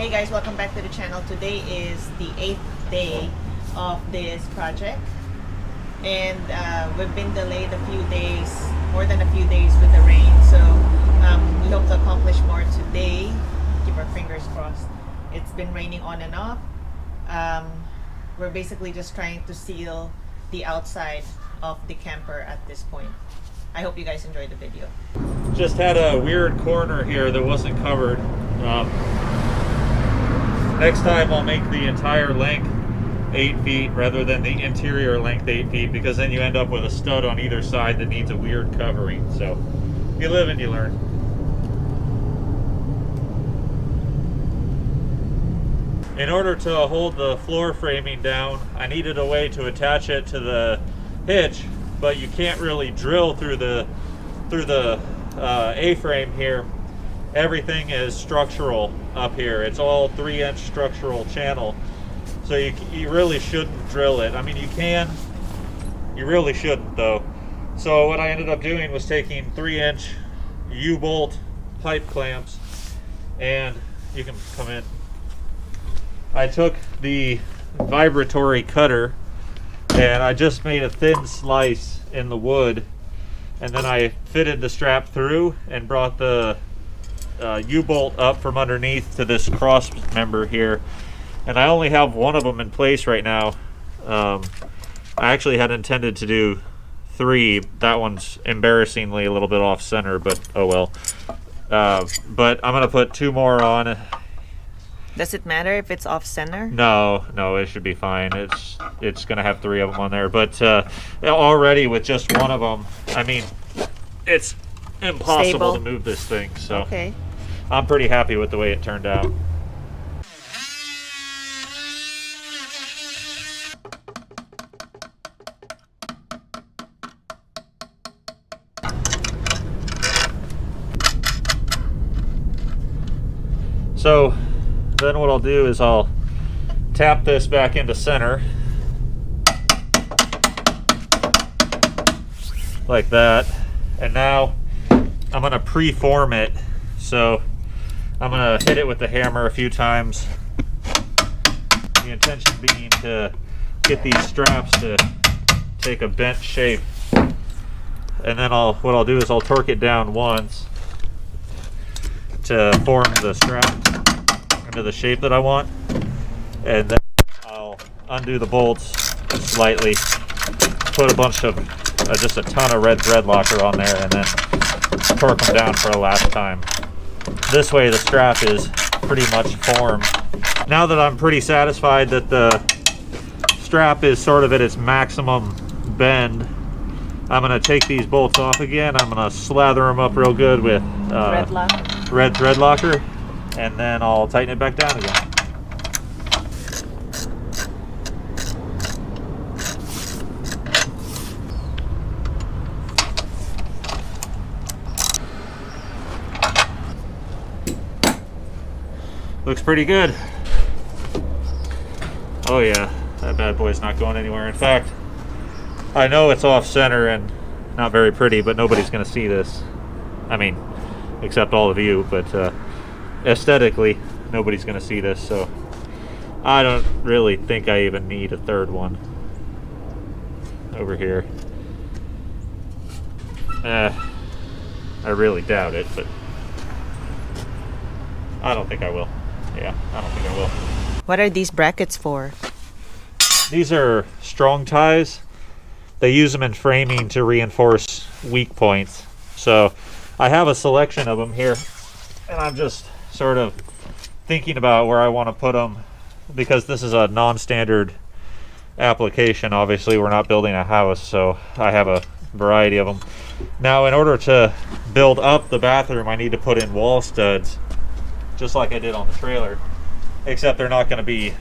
Hey guys, welcome back to the channel. Today is the 8th day of this project, and we've been delayed a few days, more than a few days with the rain, so we hope to accomplish more today. Keep our fingers crossed. It's been raining on and off. We're basically just trying to seal the outside of the camper at this point. I hope you guys enjoyed the video. Just had a weird corner here that wasn't covered. Next time I'll make the entire length 8 feet rather than the interior length 8 feet, because then you end up with a stud on either side that needs a weird covering. So you live and you learn. In order to hold the floor framing down, I needed a way to attach it to the hitch, but you can't really drill through the A-frame here. Everything is structural up here. It's all 3-inch structural channel, so you really shouldn't drill it. I mean, you can, you really shouldn't though. So what I ended up doing was taking 3-inch U-bolt pipe clamps, and you can come in. I took the vibratory cutter and I just made a thin slice in the wood, and then I fitted the strap through and brought the U-bolt up from underneath to this cross member here. And I only have one of them in place right now. I actually had intended to do 3. That one's embarrassingly a little bit off center, but oh well. But I'm gonna put 2 more on. Does it matter if it's off center? No, it should be fine. It's gonna have 3 of them on there, but already with just one of them, I mean, it's impossible to move this thing. So okay. I'm pretty happy with the way it turned out. So then what I'll do is I'll tap this back into center like that, and now I'm going to pre-form it. So I'm going to hit it with the hammer a few times, the intention being to get these straps to take a bent shape. And then what I'll do is I'll torque it down once to form the strap into the shape that I want, and then I'll undo the bolts slightly, put a bunch of just a ton of red thread locker on there, and then torque them down for a last time. This way the strap is pretty much formed. Now that I'm pretty satisfied that the strap is sort of at its maximum bend, I'm going to take these bolts off again. I'm going to slather them up real good with red thread locker, and then I'll tighten it back down again. Looks pretty good. Oh yeah, that bad boy's not going anywhere. In fact, I know it's off center and not very pretty, but nobody's gonna see this. I mean, except all of you, but aesthetically, nobody's gonna see this, so I don't really think I even need a 3rd one over here. I really doubt it, but I don't think I will. Yeah, I don't think I will. What are these brackets for? These are strong ties. They use them in framing to reinforce weak points. So I have a selection of them here, and I'm just sort of thinking about where I want to put them, because this is a non-standard application. Obviously, we're not building a house, so I have a variety of them. Now, in order to build up the bathroom, I need to put in wall studs, just like I did on the trailer, except they're not going to be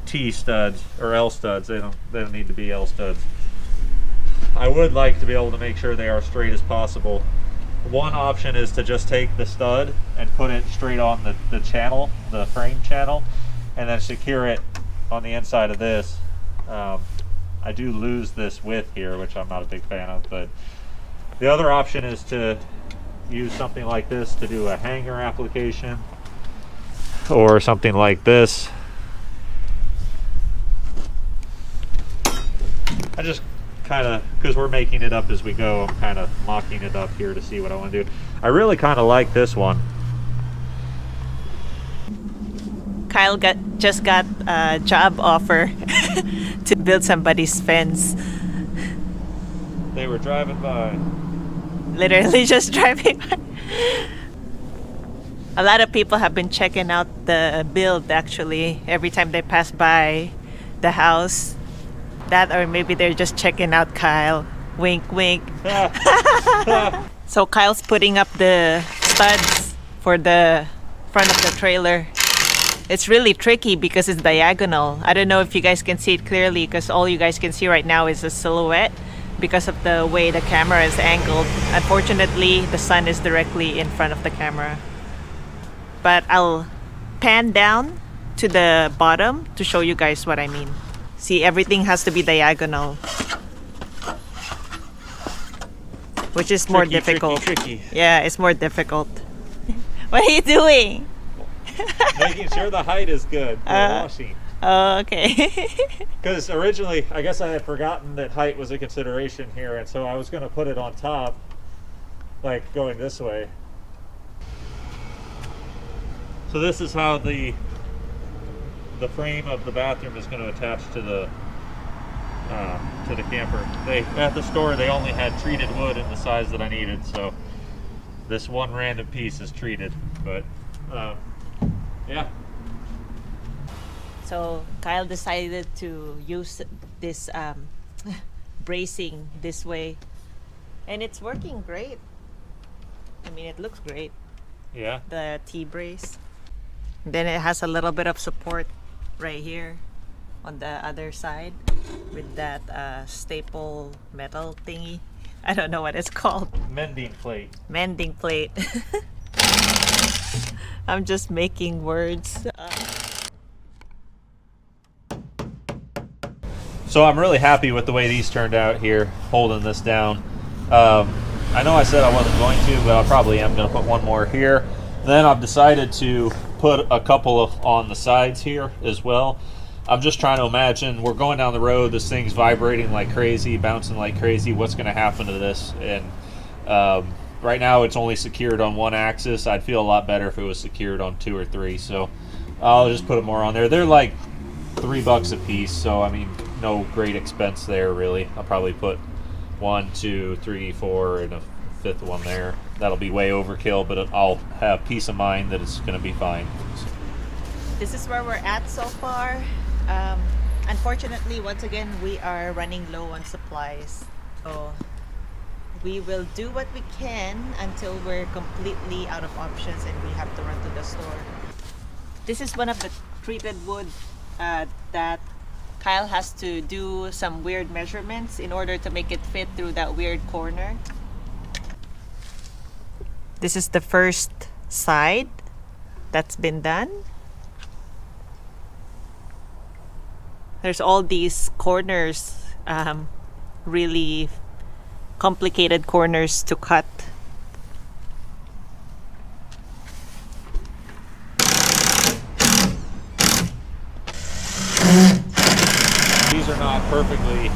T studs or L studs. They don't need to be L studs. I would like to be able to make sure they are straight as possible. One option is to just take the stud and put it straight on the channel, the frame channel, and then secure it on the inside of this. I do lose this width here, which I'm not a big fan of, but the other option is to use something like this to do a hanger application. or something like this. I just kind of, because we're making it up as we go, I'm kind of mocking it up here to see what I want to do. I really kind of like this one. Kyle just got a job offer to build somebody's fence. They were driving by. Literally just driving by. A lot of people have been checking out the build actually every time they pass by the house. That, or maybe they're just checking out Kyle. Wink, wink. So Kyle's putting up the studs for the front of the trailer. It's really tricky because it's diagonal. I don't know if you guys can see it clearly because all you guys can see right now is a silhouette because of the way the camera is angled. Unfortunately, the sun is directly in front of the camera. But I'll pan down to the bottom to show you guys what I mean. See, everything has to be diagonal, which is more difficult. Tricky. Yeah, it's more difficult. What are you doing? Making sure the height is good for washing. Oh, okay. Because originally, I guess I had forgotten that height was a consideration here, and so I was going to put it on top, like going this way. So this is how the frame of the bathroom is going to attach to the camper. At the store they only had treated wood in the size that I needed, so this one random piece is treated. But yeah. So Kyle decided to use this bracing this way, and it's working great. I mean, it looks great. Yeah. The T-brace. Then it has a little bit of support right here on the other side with that staple metal thingy. I don't know what it's called. Mending plate. Mending plate. I'm just making words. So I'm really happy with the way these turned out here, holding this down. I know I said I wasn't going to, but I probably am going to put one more here. Then I've decided to put a couple on the sides here as well. I'm just trying to imagine, we're going down the road, this thing's vibrating like crazy, bouncing like crazy. What's going to happen to this? And right now it's only secured on one axis. I'd feel a lot better if it was secured on 2 or 3. So I'll just put more on there. They're like $3 a piece, so I mean, no great expense there really. I'll probably put 1, 2, 3, 4, and a 5th one there. That'll be way overkill, but I'll have peace of mind that it's going to be fine. This is where we're at so far. Unfortunately, once again, we are running low on supplies. So we will do what we can until we're completely out of options and we have to run to the store. This is one of the treated wood that Kyle has to do some weird measurements in order to make it fit through that weird corner. This is the first side that's been done. There's all these corners, really complicated corners to cut. These are not perfectly.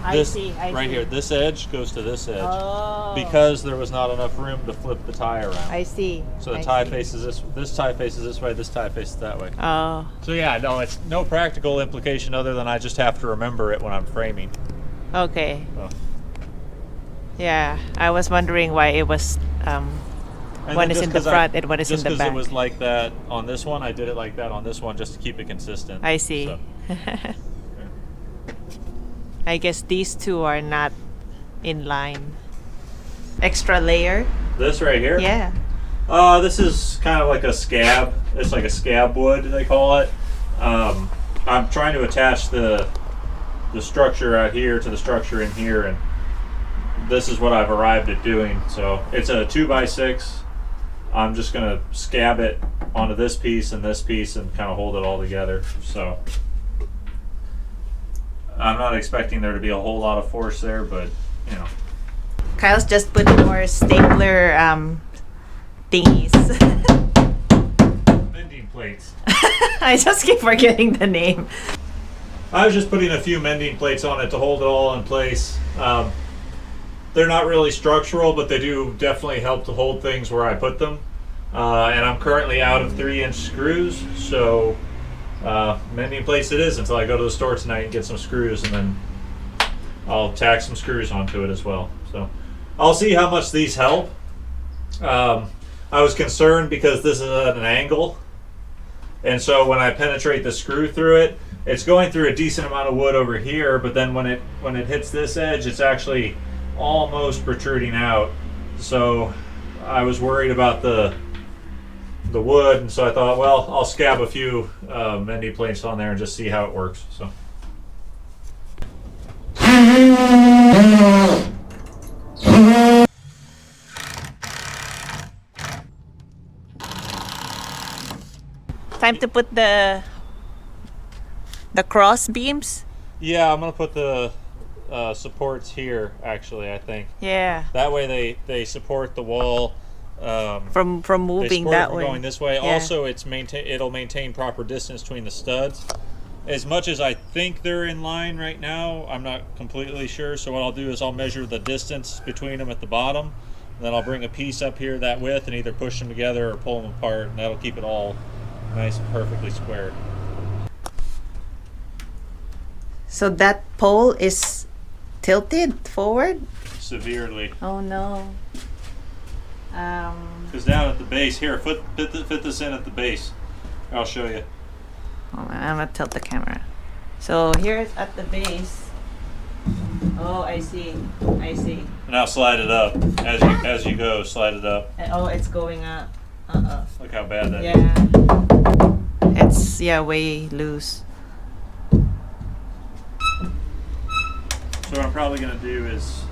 I see. Right here, this edge goes to this edge. Oh. Because there was not enough room to flip the tie around. I see. So the tie faces this tie faces this way, this tie faces that way. Oh. So yeah, no, it's no practical implication other than I just have to remember it when I'm framing. Okay. So. Yeah, I was wondering why it was one is in the front and one is in the back. Just because it was like that on this one, I did it like that on this one just to keep it consistent. I see. So. I guess these two are not in line. Extra layer. This right here? Yeah. This is kind of like a scab. It's like a scab wood, they call it. I'm trying to attach the structure out here to the structure in here, and this is what I've arrived at doing. So it's a 2x6. I'm just gonna scab it onto this piece and kind of hold it all together. So I'm not expecting there to be a whole lot of force there, but you know. Kyle's just putting more stapler thingies. Mending plates. I just keep forgetting the name. I was just putting a few mending plates on it to hold it all in place. They're not really structural, but they do definitely help to hold things where I put them. And I'm currently out of 3-inch screws, so mending plates it is until I go to the store tonight and get some screws, and then I'll tack some screws onto it as well. So I'll see how much these help. I was concerned because this is at an angle, and so when I penetrate the screw through it, it's going through a decent amount of wood over here, but then when it hits this edge, it's actually almost protruding out. So I was worried about the wood, and so I thought, well, I'll scab a few mending plates on there and just see how it works. So. Time to put the cross beams. Yeah, I'm gonna put the supports here. Actually, I think. Yeah. That way they support the wall. From moving that way. Going this way. Yeah. Also, it'll maintain proper distance between the studs. As much as I think they're in line right now, I'm not completely sure. So what I'll do is I'll measure the distance between them at the bottom, and then I'll bring a piece up here that width and either push them together or pull them apart, and that'll keep it all nice and perfectly squared. So that pole is tilted forward? Severely. Oh no. Because down at the base, here, fit this in at the base. I'll show you. Oh, I'm gonna tilt the camera. So here's at the base. Oh, I see. I see. Now slide it up as you go. Slide it up. Oh, it's going up. Look how bad that is. Yeah. It's way loose. So what I'm probably going to do is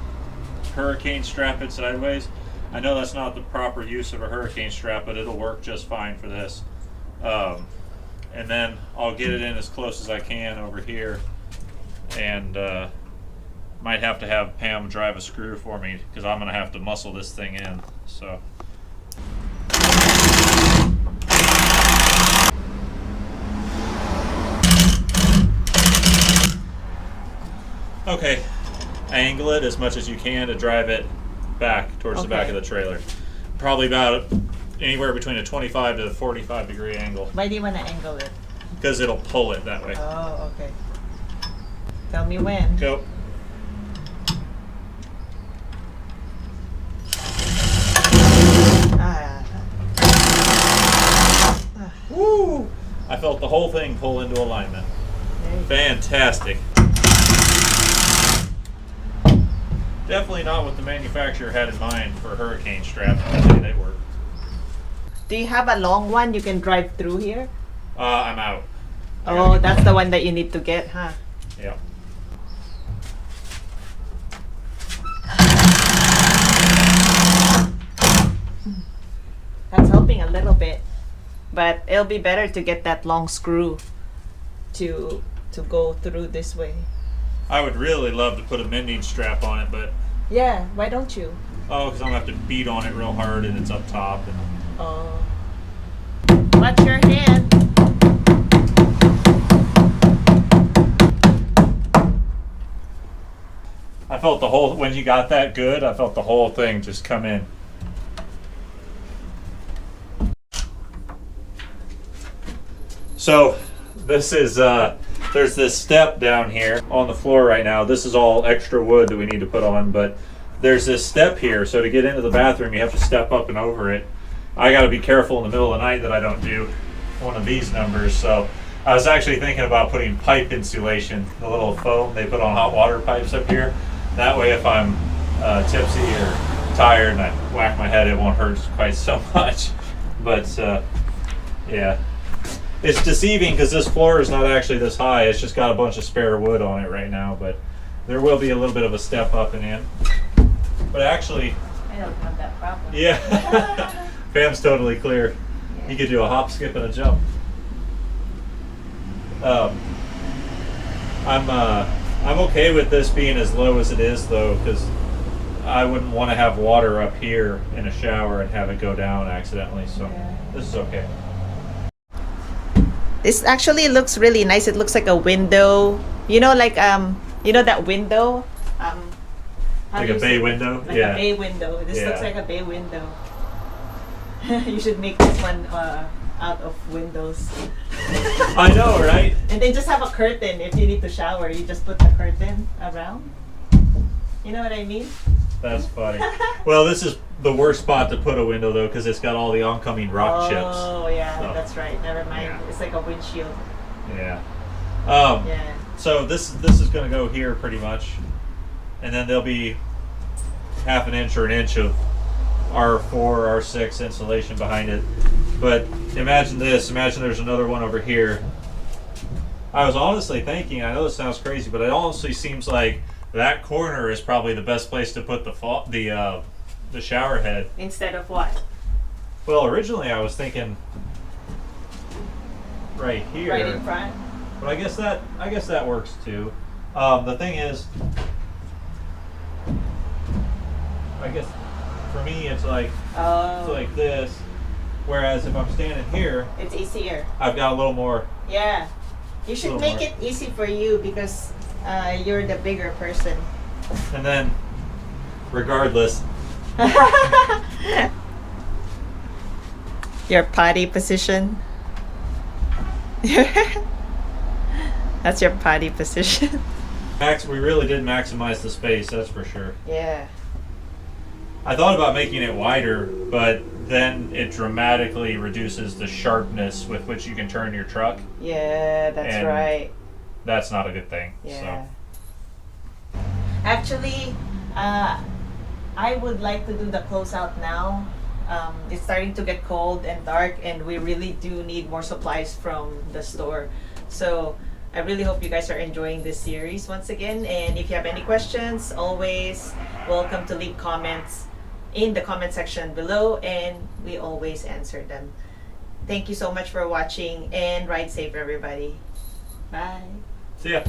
hurricane strap it sideways. I know that's not the proper use of a hurricane strap, but it'll work just fine for this. And then I'll get it in as close as I can over here, and might have to have Pam drive a screw for me because I'm going to have to muscle this thing in. So. Okay, angle it as much as you can to drive it back towards the back of the trailer. Probably about anywhere between a 25 to a 45 degree angle. Why do you want to angle it? Because it'll pull it that way. Oh, okay. Tell me when. Go. Woo! I felt the whole thing pull into alignment. Fantastic. Definitely not what the manufacturer had in mind for a hurricane strap. I think they work. Do you have a long one you can drive through here? I'm out. Oh, that's the one that you need to get, huh? Yeah. That's helping a little bit, but it'll be better to get that long screw to go through this way. I would really love to put a mending strap on it, but Yeah, why don't you? because I'm gonna have to beat on it real hard, and it's up top. And Oh. Watch your hand. I felt the whole when you got that good. I felt the whole thing just come in. So this is there's this step down here on the floor right now. This is all extra wood that we need to put on, but there's this step here. So to get into the bathroom, you have to step up and over it. I got to be careful in the middle of the night that I don't do one of these numbers. So I was actually thinking about putting pipe insulation, the little foam they put on hot water pipes up here. That way, if I'm tipsy or tired and I whack my head, it won't hurt quite so much. But yeah, it's deceiving because this floor is not actually this high. It's just got a bunch of spare wood on it right now, but there will be a little bit of a step up and in. But actually, I don't have that problem. yeah, Pam's totally clear. You could do a hop, skip, and a jump. I'm okay with this being as low as it is, though, because I wouldn't want to have water up here in a shower and have it go down accidentally. So Yeah. this is okay. This actually looks really nice. It looks like a window. You know, like you know that window. How Like do a you bay say- window? Like Yeah. a bay window. This looks Yeah. like a bay window. You should make this one out of windows. I know, right? And then just have a curtain if you need to shower. You just put the curtain around. You know what I mean? That's funny. Well, this is the worst spot to put a window though, because it's got all the oncoming rock chips. Oh yeah, So, that's right. Never mind. yeah. It's like a windshield. Yeah. Yeah. So this is going to go here pretty much, and then there'll be half an inch or an inch of R4, R6 insulation behind it. But imagine this. Imagine there's another one over here. I was honestly thinking, I know this sounds crazy, but it honestly seems like that corner is probably the best place to put the shower head. Instead of what? Well, originally I was thinking right here. Right in front. But I guess that works too. The thing is, I guess for me it's like Oh. this. Whereas if I'm standing here, It's easier. I've got a little more. Yeah. You should Little make more. it easy for you because you're the bigger person. And then, regardless, Your potty position. That's your potty position. we really did maximize the space. That's for sure. Yeah. I thought about making it wider, but then it dramatically reduces the sharpness with which you can turn your truck. Yeah, that's And- right. That's not a good thing. Yeah. Actually, I would like to do the closeout now. It's starting to get cold and dark, and we really do need more supplies from the store. So I really hope you guys are enjoying this series once again. And if you have any questions, always welcome to leave comments in the comment section below, and we always answer them. Thank you so much for watching, and ride safe, everybody. Bye. See ya.